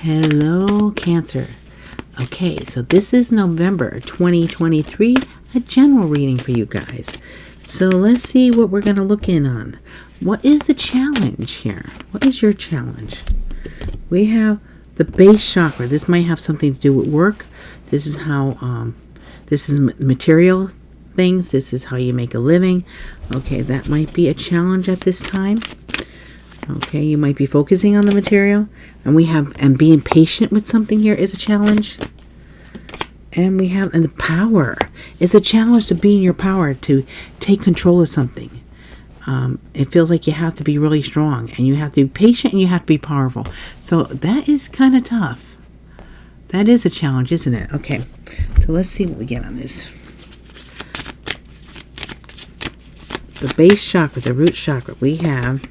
Hello, Cancer. Okay, so this is November 2023, a general reading for you guys. So let's see what we're going to look in on. What is the challenge here? What is your challenge? We have the base chakra. This might have something to do with work. This is how, this is material things. This is how you make a living. Okay, that might be a challenge at this time. Okay, you might be focusing on the material. And being patient with something here is a challenge. And we have, and the power. It's a challenge to be in your power, to take control of something. It feels like you have to be really strong, and you have to be patient, and you have to be powerful. So that is kind of tough. That is a challenge, isn't it? Okay, so let's see what we get on this. The base chakra, the root chakra, we have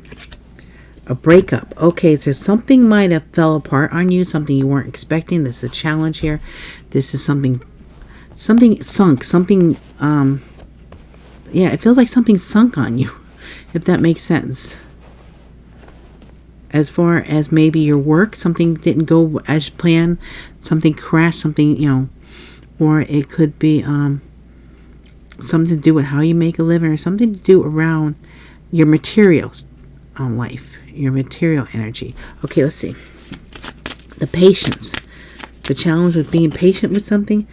a breakup. Okay, so something might have fell apart on you, something you weren't expecting. This is a challenge here. This is something sunk, something, yeah, it feels like something sunk on you, if that makes sense. As far as maybe your work, something didn't go as planned, something crashed, something, or it could be something to do with how you make a living, or something to do around your materials life, your material energy. Okay, let's see. The patience. The challenge with being patient with something.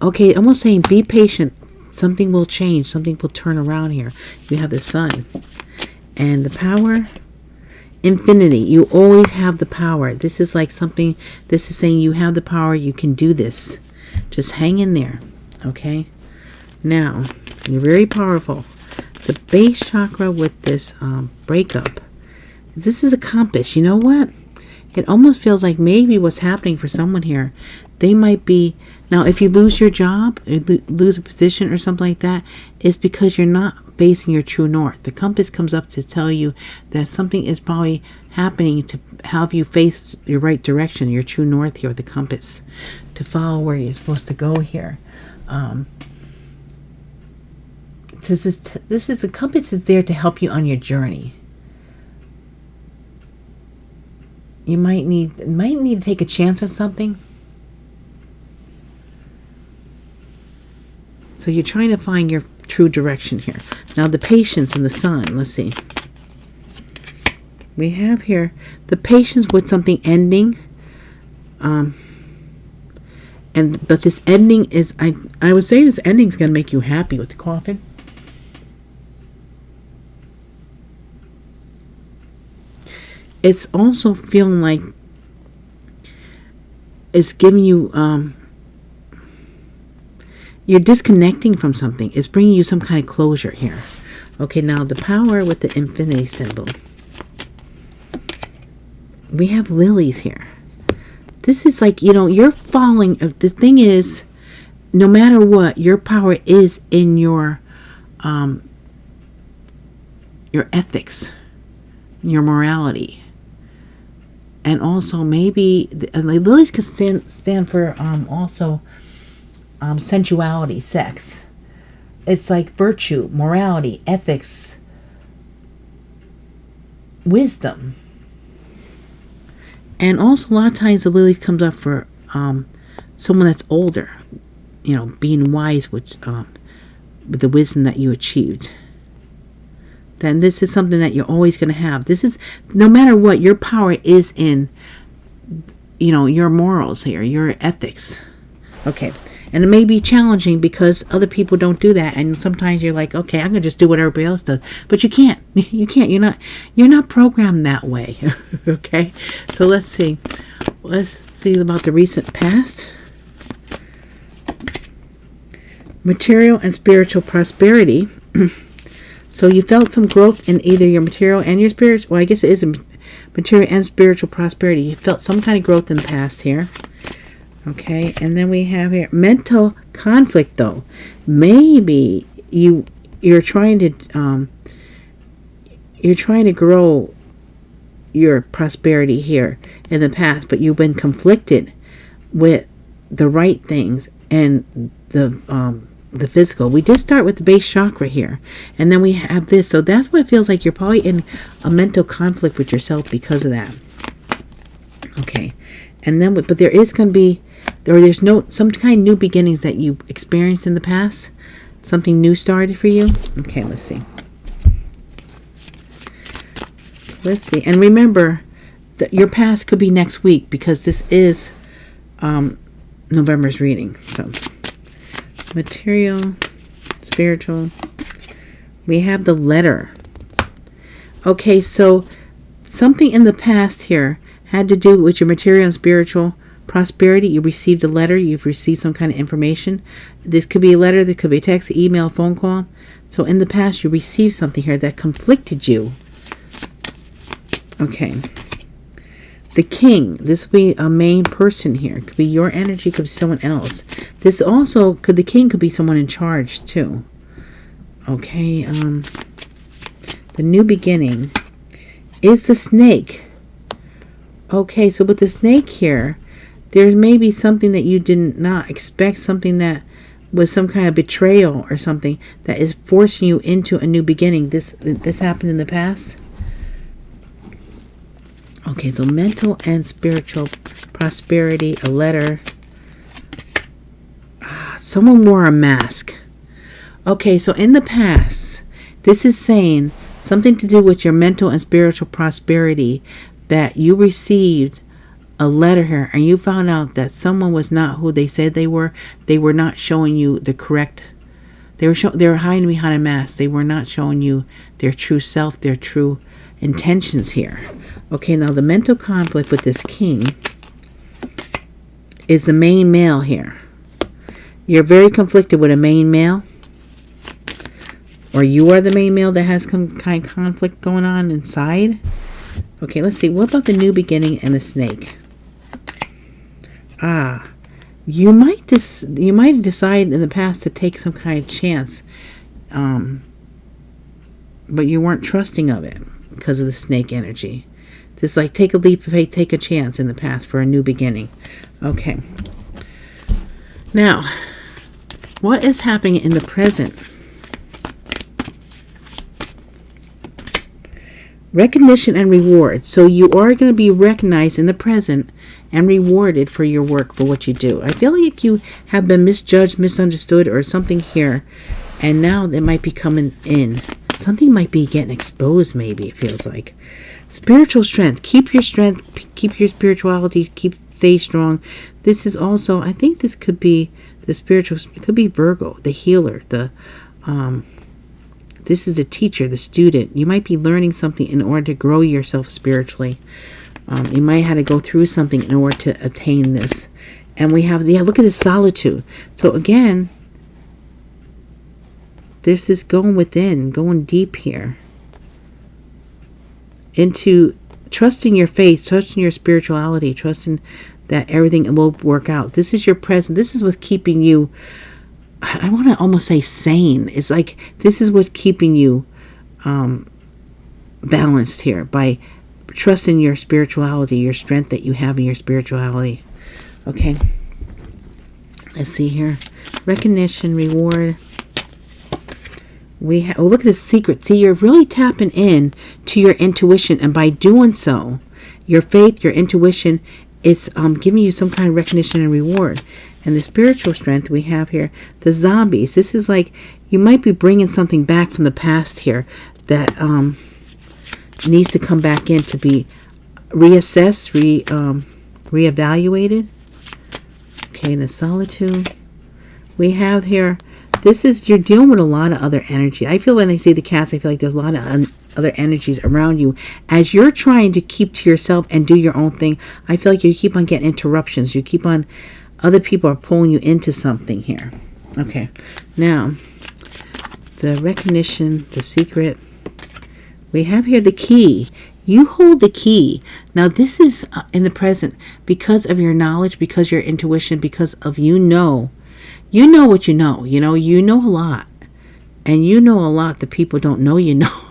Okay, almost saying be patient. Something will change. Something will turn around here. You have the sun. And the power. Infinity. You always have the power. This is like something. This is saying you have the power. You can do this. Just hang in there. Okay. Now, you're very powerful. The base chakra with this breakup. This is a compass. You know what? It almost feels like maybe what's happening for someone here, they might be, now if you lose your job, or lose a position or something like that, it's because you're not facing your true north. The compass comes up to tell you that something is probably happening to have you face your right direction, your true north here with the compass, to follow where you're supposed to go here. This is the compass is there to help you on your journey. You might need to take a chance on something. So you're trying to find your true direction here. Now the patience and the sun. Let's see. We have here the patience with something ending. But this ending is, I would say this ending is going to make you happy with the coffin. It's also feeling like it's giving you, you're disconnecting from something. It's bringing you some kind of closure here. Okay, now the power with the infinity symbol. We have lilies here. This is like, you're falling. The thing is, no matter what, your power is in your ethics, your morality. And also maybe lilies can stand for also sensuality, sex. It's like virtue, morality, ethics, wisdom. And also a lot of times the lily comes up for someone that's older, being wise with the wisdom that you achieved. Then this is something that you're always going to have. This is, no matter what, your power is in, your morals here, your ethics. Okay. And it may be challenging because other people don't do that. And sometimes you're like, okay, I'm going to just do what everybody else does. But you can't. You can't. You're not programmed that way. Okay. So let's see. Let's see about the recent past. Material and spiritual prosperity. So you felt some growth in either your material and your spiritual. Well, I guess it is a material and spiritual prosperity. You felt some kind of growth in the past here. Okay, and then we have here mental conflict. Though maybe you're trying to grow your prosperity here in the past, but you've been conflicted with the right things and the physical. We did start with the base chakra here, and then we have this. So that's what it feels like. You're probably in a mental conflict with yourself because of that. Okay. And then, but there is going to be, there's no, some kind of new beginnings that you experienced in the past. Something new started for you. Okay, let's see. Let's see. And remember that your past could be next week, because this is November's reading. So, material, spiritual. We have the letter. Okay, so something in the past here had to do with your material and spiritual prosperity. You received a letter. You've received some kind of information. This could be a letter. This could be a text, email, phone call. So in the past, you received something here that conflicted you. Okay. The king. This would be a main person here. It could be your energy. It could be someone else. This also could, the king could be someone in charge too. Okay. The new beginning is the snake. Okay, so with the snake here, there may be something that you did not expect, something that was some kind of betrayal or something that is forcing you into a new beginning. This happened in the past. Okay, so mental and spiritual prosperity, a letter. Someone wore a mask. Okay, so in the past, this is saying something to do with your mental and spiritual prosperity, that you received a letter here and you found out that someone was not who they said they were. They were not showing you the correct. They were hiding behind a mask. They were not showing you their true self, their true intentions here. Okay, now the mental conflict with this king is the main male here. You're very conflicted with a main male, or you are the main male that has some kind of conflict going on inside. Okay, let's see. What about the new beginning and the snake? You might have decided in the past to take some kind of chance, but you weren't trusting of it because of the snake energy. Just like take a leap of faith, take a chance in the past for a new beginning. Okay. Now, what is happening in the present? Recognition and reward. So you are going to be recognized in the present and rewarded for your work, for what you do. I feel like you have been misjudged, misunderstood, or something here, and now it might be coming in. Something might be getting exposed, maybe, it feels like. Spiritual strength. Keep your strength, keep your spirituality, stay strong. This is also, I think this could be the spiritual, it could be Virgo, the healer, this is the teacher, the student. You might be learning something in order to grow yourself spiritually. You might have to go through something in order to obtain this. And we have, look at this solitude. So again, this is going within, going deep here. Into trusting your faith, trusting your spirituality, trusting that everything will work out. This is your present. This is what's keeping you, I want to almost say sane. It's like this is what's keeping you balanced here, by trusting your spirituality, your strength that you have in your spirituality. Okay. Let's see here. Recognition, reward. We have, oh, look at this secret. See, you're really tapping in to your intuition, and by doing so, your faith, your intuition, it's giving you some kind of recognition and reward. And the spiritual strength we have here, the zombies. This is like you might be bringing something back from the past here that needs to come back in to be reassessed, reevaluated. Okay, the solitude we have here. This is, you're dealing with a lot of other energy. I feel when I see the cats, I feel like there's a lot of other energies around you. As you're trying to keep to yourself and do your own thing, I feel like you keep on getting interruptions. You keep on, other people are pulling you into something here. Okay, now, the recognition, the secret. We have here the key. You hold the key. Now, this is in the present because of your knowledge, because of your intuition, because of you know what you know. You know a lot. And you know a lot that people don't know you know.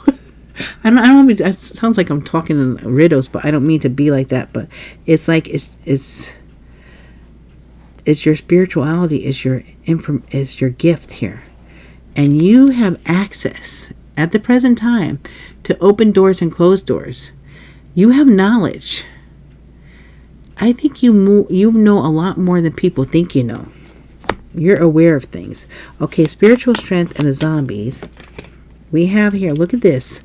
I don't mean, it sounds like I'm talking in riddles, but I don't mean to be like that. But it's like, it's your spirituality, is your gift here. And you have access at the present time to open doors and close doors. You have knowledge. I think you know a lot more than people think you know. You're aware of things. Okay, spiritual strength and the zombies. We have here, look at this.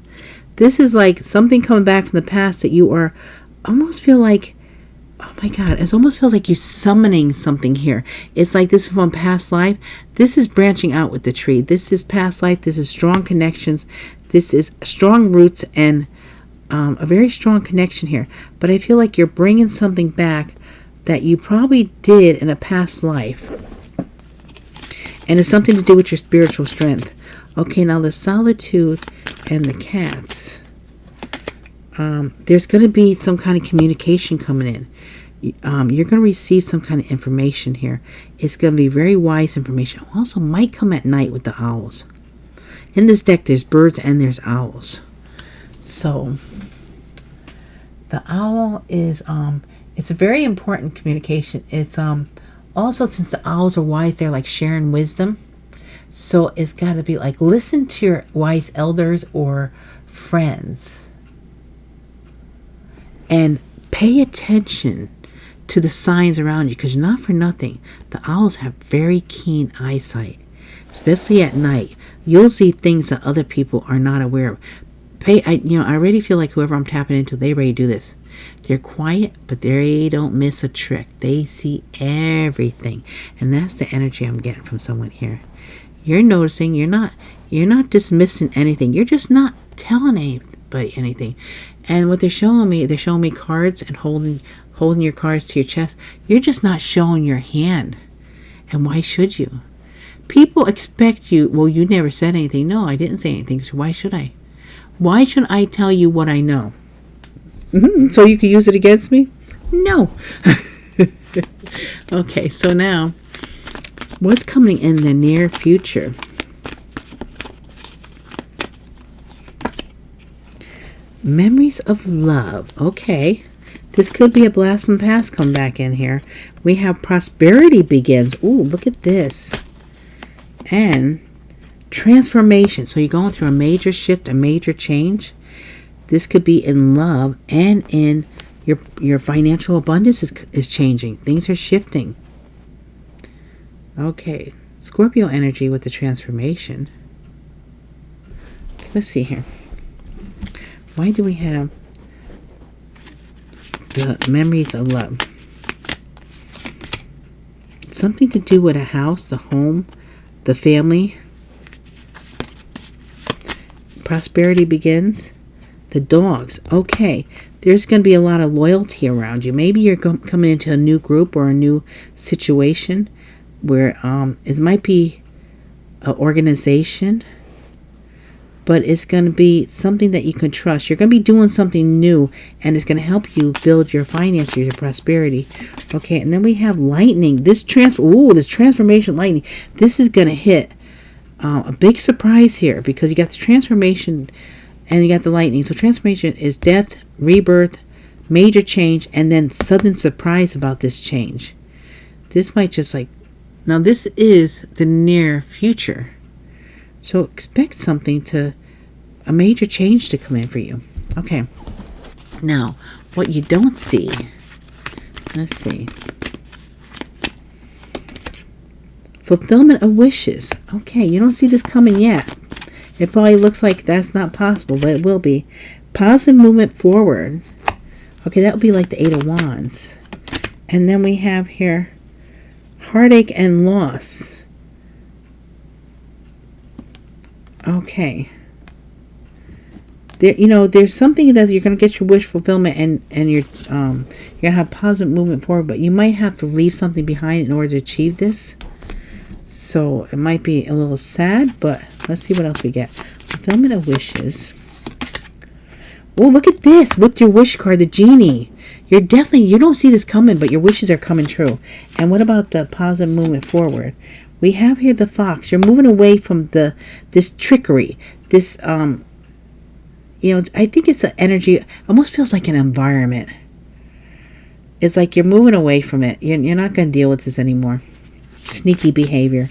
This is like something coming back from the past that you are almost feel like, oh my God, it almost feels like you're summoning something here. It's like this from past life. This is branching out with the tree. This is past life. This is strong connections. This is strong roots and a very strong connection here. But I feel like you're bringing something back that you probably did in a past life. And it's something to do with your spiritual strength. Okay, now the solitude and the cats. There's going to be some kind of communication coming in. You're going to receive some kind of information here. It's going to be very wise information. Also might come at night with the owls. In this deck, there's birds and there's owls. So, the owl is, it's a very important communication. It's, also, since the owls are wise, they're like sharing wisdom. So it's got to be like, listen to your wise elders or friends. And pay attention to the signs around you. Because not for nothing, the owls have very keen eyesight. Especially at night. You'll see things that other people are not aware of. I already feel like whoever I'm tapping into, they ready to do this. They're quiet, but they don't miss a trick. They see everything. And that's the energy I'm getting from someone here. You're noticing, you're not dismissing anything. You're just not telling anybody anything. And what they're showing me cards and holding your cards to your chest. You're just not showing your hand. And why should you? People expect you, well, you never said anything. No, I didn't say anything. So why should I? Why should I tell you what I know? So you can use it against me? No. Okay, so now, what's coming in the near future? Memories of love. Okay. This could be a blast from the past come back in here. We have prosperity begins. Ooh, look at this. And transformation. So you're going through a major shift, a major change. This could be in love and in your financial abundance is changing. Things are shifting. Okay. Scorpio energy with the transformation. Let's see here. Why do we have the memories of love? Something to do with a house, the home, the family. Prosperity begins. The dogs. Okay. There's going to be a lot of loyalty around you. Maybe you're coming into a new group or a new situation where it might be an organization, but it's going to be something that you can trust. You're going to be doing something new, and it's going to help you build your finances, your prosperity. Okay, and then we have lightning. This transformation lightning. This is going to hit a big surprise here because you got the transformation and you got the lightning. So transformation is death, rebirth, major change, and then sudden surprise about this change. This might just like... Now this is the near future. So expect something a major change to come in for you. Okay. Now, what you don't see... Let's see. Fulfillment of wishes. Okay, you don't see this coming yet. It probably looks like that's not possible, but it will be. Positive movement forward. Okay, that would be like the Eight of Wands. And then we have here heartache and loss. Okay. There's something that you're going to get your wish fulfillment and you're going to have positive movement forward, but you might have to leave something behind in order to achieve this. So it might be a little sad, but let's see what else we get. Fulfillment of wishes. Oh, look at this with your wish card, the genie. You don't see this coming, but your wishes are coming true. And what about the positive movement forward? We have here the fox. You're moving away from this trickery. This, I think it's an energy. Almost feels like an environment. It's like you're moving away from it. You're not going to deal with this anymore. Sneaky behavior.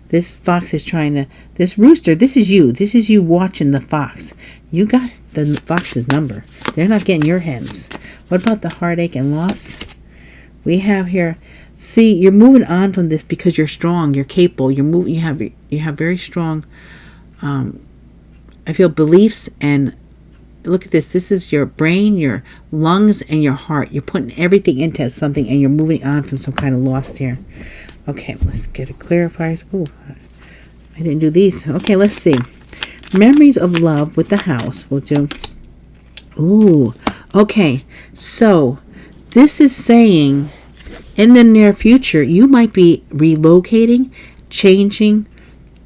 This fox is trying to... This rooster, this is you. This is you watching the fox. You got the fox's number. They're not getting your hens. What about the heartache and loss? We have here, see, you're moving on from this because you're strong, you're capable, you have very strong, I feel, beliefs. And look at this. This is your brain, your lungs, and your heart. You're putting everything into something, and you're moving on from some kind of loss here. Okay, let's get a clarifier. Oh, I didn't do these. Okay, let's see. Memories of love with the house. We'll do. Ooh, okay. So this is saying in the near future, you might be relocating, changing.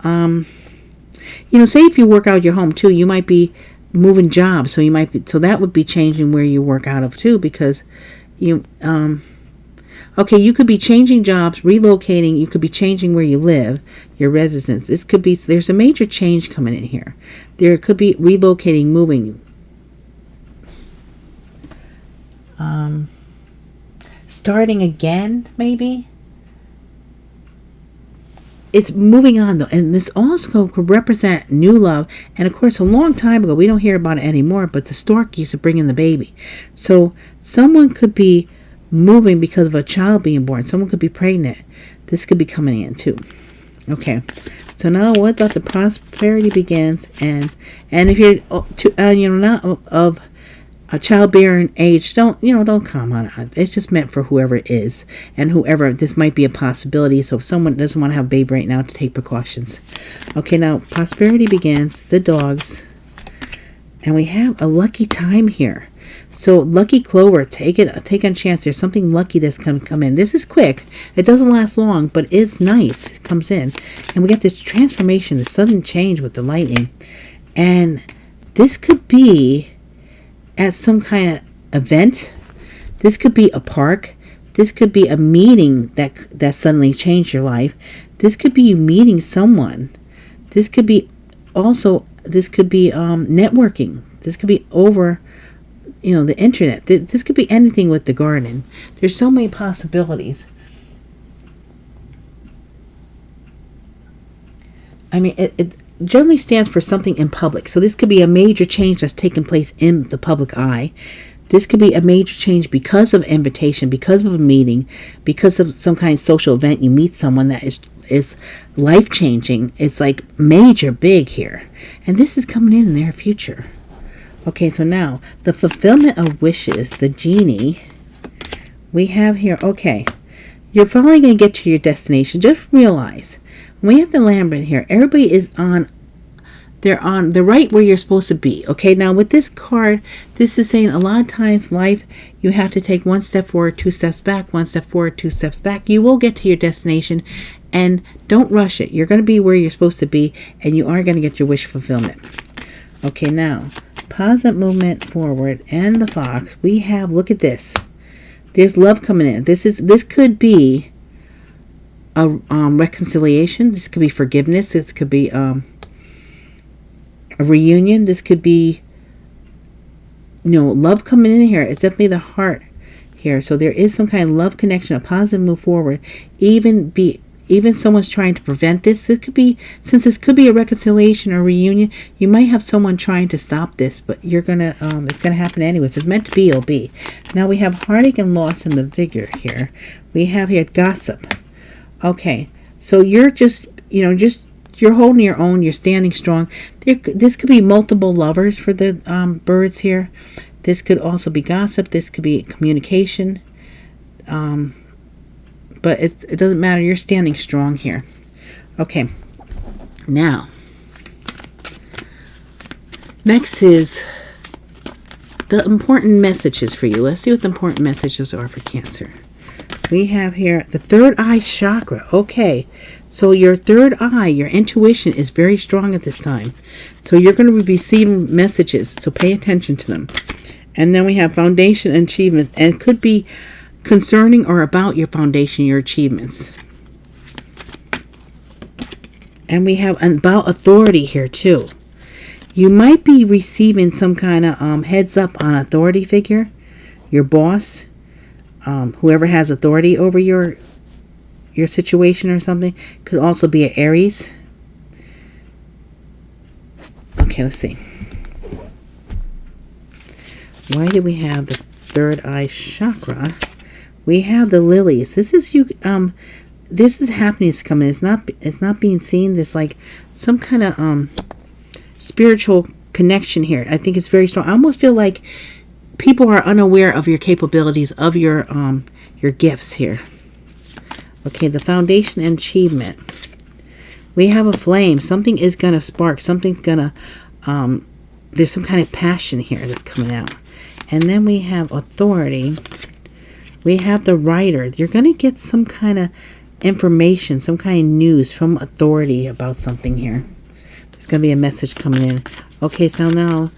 Say if you work out of your home too, you might be moving jobs. So that would be changing where you work out of too, because you you could be changing jobs, relocating. You could be changing where you live, your residence. There's a major change coming in here. There could be relocating, moving. Starting again, maybe. It's moving on though, and this also could represent new love. And of course, a long time ago, we don't hear about it anymore, but the stork used to bring in the baby. So someone could be moving because of a child being born. Someone could be pregnant. This could be coming in too. Okay, so now what about the prosperity begins? And if you're not of a childbearing age, don't come on it. It's just meant for whoever it is, and whoever this might be a possibility. So if someone doesn't want to have a baby right now, to take precautions. Okay, now prosperity begins, the dogs, and we have a lucky time here. So lucky clover, take a chance. There's something lucky that's come in. This is quick. It doesn't last long, but it's nice. It comes in, and we get this transformation, this sudden change with the lightning, and this could be at some kind of event. This could be a park. This could be a meeting that suddenly changed your life. This could be you meeting someone. This could be networking. This could be over the internet. This could be anything with the garden. There's so many possibilities. I mean, it generally stands for something in public. So this could be a major change that's taken place in the public eye. This could be a major change because of invitation, because of a meeting, because of some kind of social event. You meet someone that is life-changing. It's like major big here. And this is coming in their future. Okay, so now the fulfillment of wishes, the genie, we have here. Okay, you're probably going to get to your destination. Just realize, when we have the Lambert here, everybody is they're right where you're supposed to be. Okay, now with this card, this is saying a lot of times life, you have to take one step forward, two steps back, one step forward, two steps back. You will get to your destination, and don't rush it. You're going to be where you're supposed to be, and you are going to get your wish fulfillment. Okay, now, positive movement forward, and the fox. We have, look at this. There's love coming in. This could be a reconciliation. This could be forgiveness. This could be a reunion. This could be love coming in here. It's definitely the heart here. So there is some kind of love connection, a positive move forward. Even someone's trying to prevent this. Since this could be a reconciliation or reunion, you might have someone trying to stop this, but it's gonna happen anyway. If it's meant to be, it'll be. Now we have heartache and loss in the figure here. We have here gossip. Okay, so you're you're holding your own. You're standing strong. This could be multiple lovers for the birds here. This could also be gossip. This could be communication. But it doesn't matter. You're standing strong here. Okay. Now, next is the important messages for you. Let's see what the important messages are for Cancer. We have here the third eye chakra. Okay. So your third eye, your intuition is very strong at this time. So you're going to be receiving messages. So pay attention to them. And then we have foundation and achievements. And it could be concerning or about your foundation, your achievements. And we have about authority here too. You might be receiving some kind of heads up on authority figure, your boss, whoever has authority over your situation or something. Could also be an Aries. Okay, let's see. Why do we have the third eye chakra We have the lilies. This is you. This is happiness coming. It's not being seen. There's like some kind of spiritual connection here. I think it's very strong. I almost feel like people are unaware of your capabilities, of your gifts here. Okay, the foundation and achievement. We have a flame. Something is gonna spark. Something's gonna there's some kind of passion here that's coming out. And then we have authority. We have the writer. You're gonna get some kind of information, some kind of news from authority about something here. There's gonna be a message coming in. Okay, so now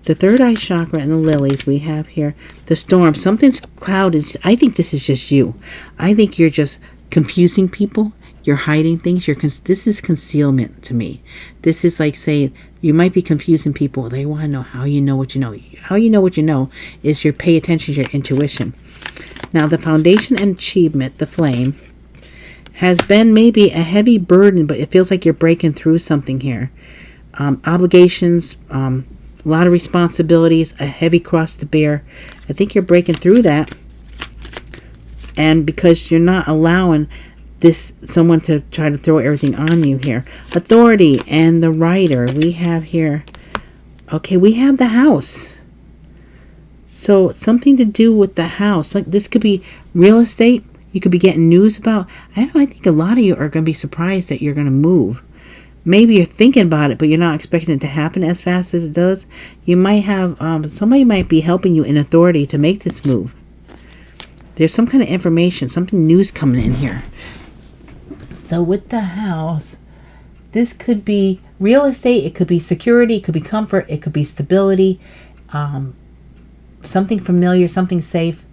the third eye chakra and the lilies we have here. The storm. Something's clouded. I think this is just you. I think you're just confusing people. You're hiding things. This is concealment to me. This is like saying you might be confusing people. They want to know how you know what you know. How you know what you know is you pay attention to your intuition. Now the foundation and achievement, the flame, has been maybe a heavy burden, but it feels like you're breaking through something here. Obligations, a lot of responsibilities, a heavy cross to bear. I think you're breaking through that. And because you're not allowing someone to try to throw everything on you here. Authority and the writer we have here. Okay, we have the house. So something to do with the house. Like this could be real estate. You could be getting news about. I think a lot of you are going to be surprised that you're going to move. Maybe you're thinking about it, but you're not expecting it to happen as fast as it does. You might have somebody might be helping you in authority to make this move. There's some kind of information, something news coming in here. So with the house, this could be real estate, it could be security, it could be comfort, it could be stability, something familiar, something safe.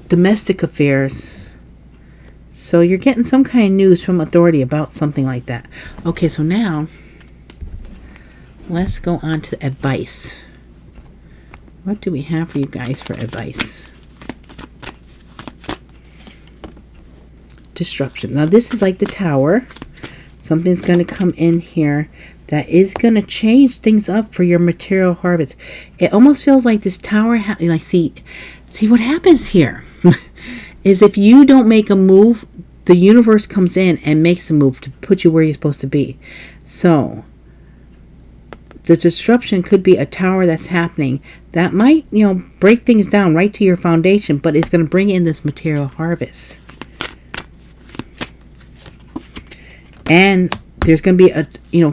Domestic affairs. So you're getting some kind of news from authority about something like that. Okay, so now let's go on to advice. What do we have for you guys for advice? Disruption. Now this is like the tower. Something's going to come in here that is going to change things up for your material harvest. It almost feels like this tower, like see what happens here is if you don't make a move, the universe comes in and makes a move to put you where you're supposed to be. So the disruption could be a tower that's happening that might, break things down right to your foundation, but it's going to bring in this material harvest. And there's going to be a,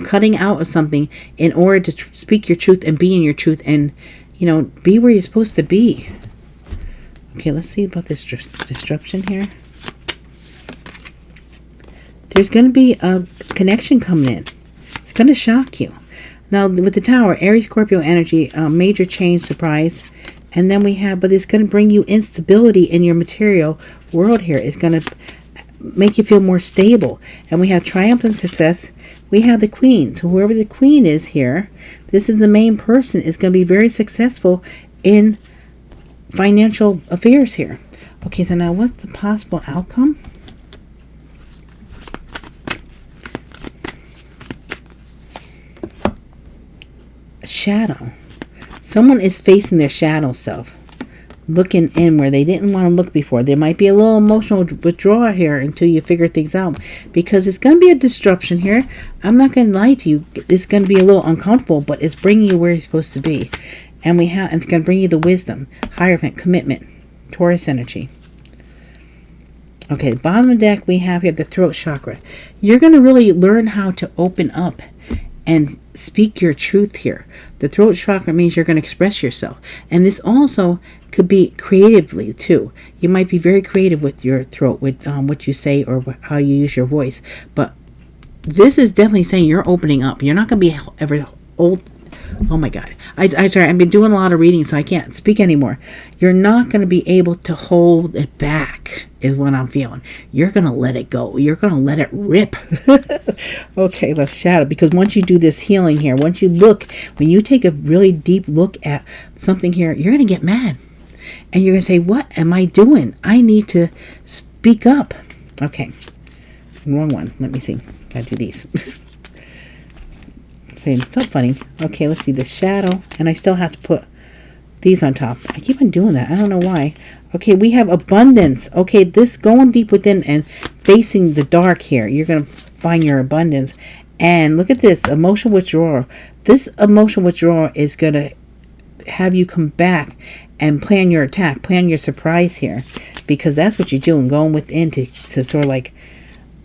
cutting out of something in order to speak your truth and be in your truth and, be where you're supposed to be. Okay, let's see about this disruption here. There's going to be a connection coming in. It's going to shock you. Now, with the tower, Aries, Scorpio energy, major change, surprise. And then we have, but it's going to bring you instability in your material world here. It's going to make you feel more stable. And we have triumph and success. We have the queen. So whoever the queen is here, this is the main person, is going to be very successful in financial affairs here. Okay, so now what's the possible outcome? A shadow. Someone is facing their shadow self, looking in where they didn't want to look before. There might be a little emotional withdrawal here until you figure things out, because it's going to be a disruption here. I'm not going to lie to you. It's going to be a little uncomfortable, but it's bringing you where you're supposed to be. And it's going to bring you the wisdom, Hierophant, commitment, Taurus energy. Okay, bottom of the deck we have here the throat chakra. You're going to really learn how to open up and speak your truth here. The throat chakra means you're going to express yourself. And this also could be creatively too. You might be very creative with your throat, with what you say or how you use your voice. But this is definitely saying you're opening up. You're not going to be ever old. Oh my God. Sorry, I've been doing a lot of reading, so I can't speak anymore. You're not going to be able to hold it back, is what I'm feeling. You're going to let it go. You're going to let it rip. Okay, let's shadow. Because once you do this healing here, when you take a really deep look at something here, you're going to get mad. And you're going to say, what am I doing? I need to speak up. Okay. Wrong one. Let me see. Gotta do these. It felt funny. Okay, let's see the shadow, and I still have to put these on top. I keep on doing that. I don't know why. Okay, we have abundance. Okay, this going deep within and facing the dark here. You're going to find your abundance. And look at this, emotional withdrawal. This emotional withdrawal is going to have you come back and plan your attack, plan your surprise here. Because that's what you're doing, going within to sort of like,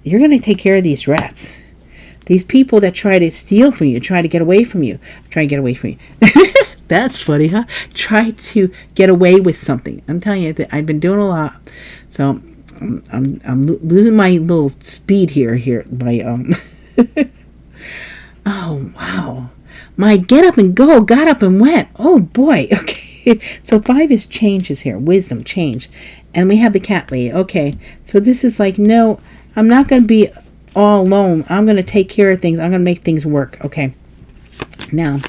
you're going to take care of these rats. These people that try to steal from you, try to get away from you. Try to get away from you. That's funny, huh? Try to get away with something. I'm telling you that I've been doing a lot. So I'm losing my little speed here. My oh wow, my get up and go got up and went. Oh boy. Okay. So 5 is changes here, wisdom, change, and we have the cat lady. Okay. So this is like, no, I'm not going to be all alone. I'm going to take care of things. I'm going to make things work. Okay. Now,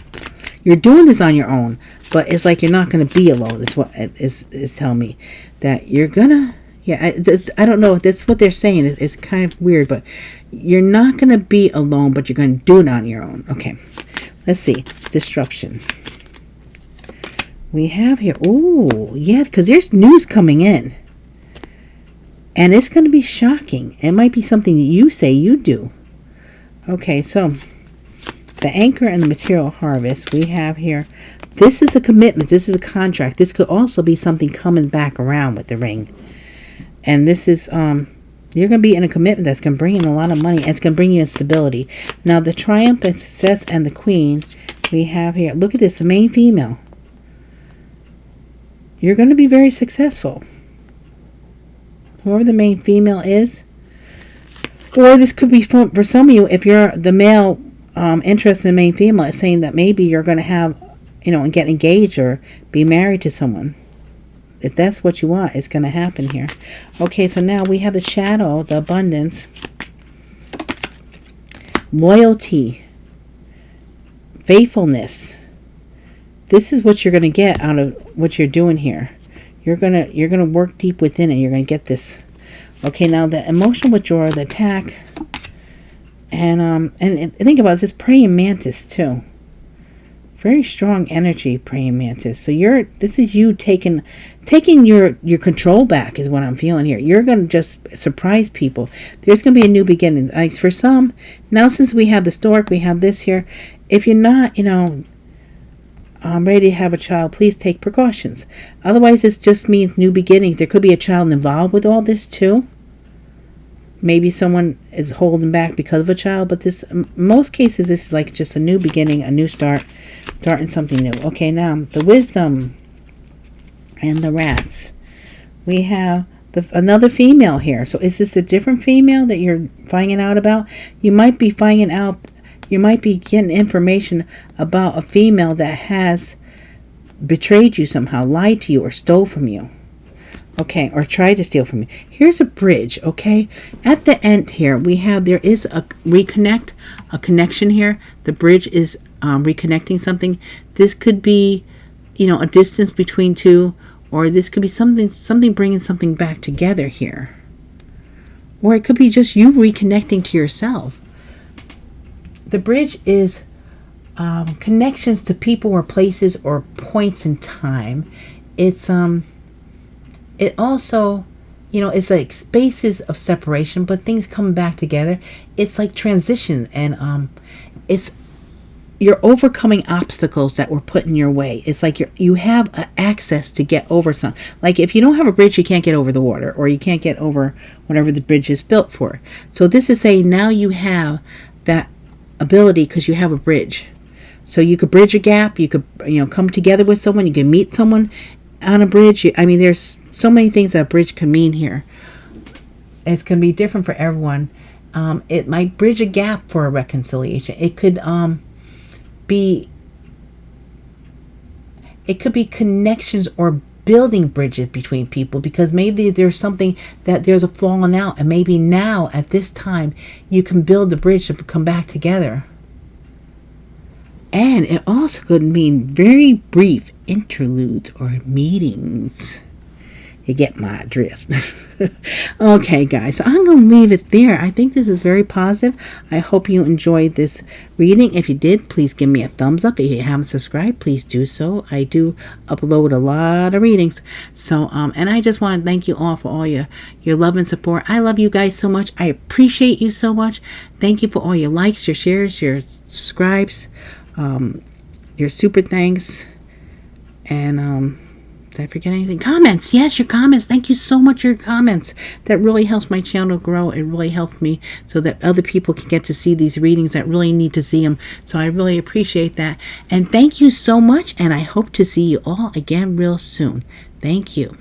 you're doing this on your own, but it's like you're not going to be alone. It's what is telling me that you're gonna. Yeah, I don't know. That's what they're saying. It's kind of weird, but you're not going to be alone, but you're going to do it on your own. Okay, let's see. Disruption. We have here. Oh, yeah, because there's news coming in, and it's going to be shocking. It might be something that you say you do. Okay, so the anchor and the material harvest we have here. This is a commitment. This is a contract. This could also be something coming back around with the ring. And this is, you're going to be in a commitment that's going to bring in a lot of money. And it's going to bring you in stability. Now, the triumph and success and the queen we have here. Look at this, the main female. You're going to be very successful. Whoever the main female is. Or this could be for some of you, if you're the male interested in main female, it's saying that maybe you're going to have, and get engaged or be married to someone. If that's what you want, it's going to happen here. Okay, so now we have the shadow, the abundance, loyalty, faithfulness. This is what you're going to get out of what you're doing here. You're gonna work deep within it. You're going to get this. Okay, now the emotional withdrawal, the attack, and think about this praying mantis too. Very strong energy, praying mantis. So this is you taking your control back is what I'm feeling here. You're going to just surprise people. There's going to be a new beginning. Like for some, now since we have the stork, we have this here. If you're not, ready to have a child, please take precautions. Otherwise, this just means new beginnings. There could be a child involved with all this too. Maybe someone is holding back because of a child, but in most cases, this is like just a new beginning, a new start, starting something new. Okay, now the wisdom and the rats. We have another female here. So is this a different female that you're finding out about? You might be finding out, you might be getting information about a female that has betrayed you somehow, lied to you, or stole from you. Okay, or tried to steal from you. Here's a bridge, okay? At the end here, there is a reconnect, a connection here. The bridge is reconnecting something. This could be, a distance between two, or this could be something bringing something back together here. Or it could be just you reconnecting to yourself. The bridge is connections to people or places or points in time. It's it also, it's like spaces of separation, but things come back together. It's like transition, and you're overcoming obstacles that were put in your way. It's like you have access to get over some. Like if you don't have a bridge, you can't get over the water, or you can't get over whatever the bridge is built for. So this is saying now you have that ability because you have a bridge. So you could bridge a gap. You could come together with someone. You can meet someone on a bridge. There's so many things that a bridge can mean here. It's going to be different for everyone. It might bridge a gap for a reconciliation. It could be connections or building bridges between people, because maybe there's something that there's a falling out, and maybe now at this time you can build the bridge to come back together. And it also could mean very brief interludes or meetings. You get my drift. Okay, guys, so I'm going to leave it there. I think this is very positive. I hope you enjoyed this reading. If you did, please give me a thumbs up. If you haven't subscribed, please do so. I do upload a lot of readings. So, and I just want to thank you all for all your love and support. I love you guys so much. I appreciate you so much. Thank you for all your likes, your shares, your subscribes, your super thanks, and did I forget anything? Comments. Yes, your comments. Thank you so much for your comments. That really helps my channel grow. It really helped me so that other people can get to see these readings that really need to see them. So I really appreciate that. And thank you so much. And I hope to see you all again real soon. Thank you.